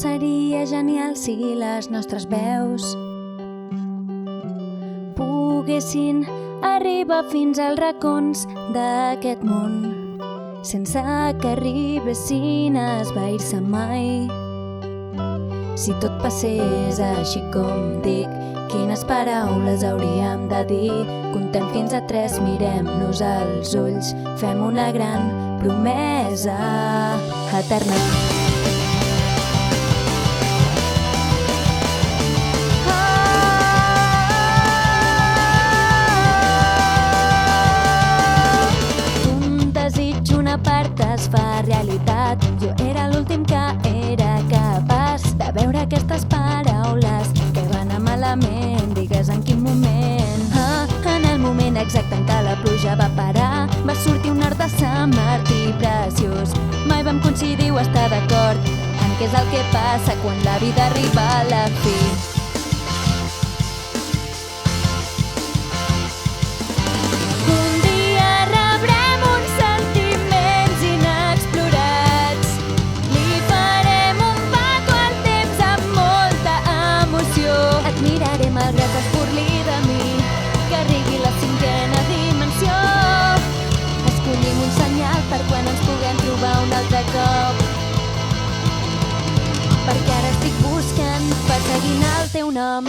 seria genial si les nostres veus poguessin arribar fins als racons d'aquest món sense que arribessin a esvair-se mai. Si tot passés així com dic, quines paraules hauríem de dir? Contem fins a 3, mirem-nos als ulls, fem una gran promesa eterna. Un desig, una part es fa realitat. Jo era l'últim que era capaç de veure aquestes paraules que van a malament, digues en quin moment. En el moment exacte en què la pluja va parar, va sortir un art de Sant Martí preciós. Mai vam coincidir o estar d'acord en què és el que passa quan la vida arriba a la fi. Un dia rebrem uns sentiments inexplorats, li farem un paco al temps amb molta emoció. Et miraré malgrat es burli de mi, que arribi la 5ª dimensió. Escollim un senyal per quan ens puguem trobar un altre cop, perquè ara estic buscant, perseguint el teu nom.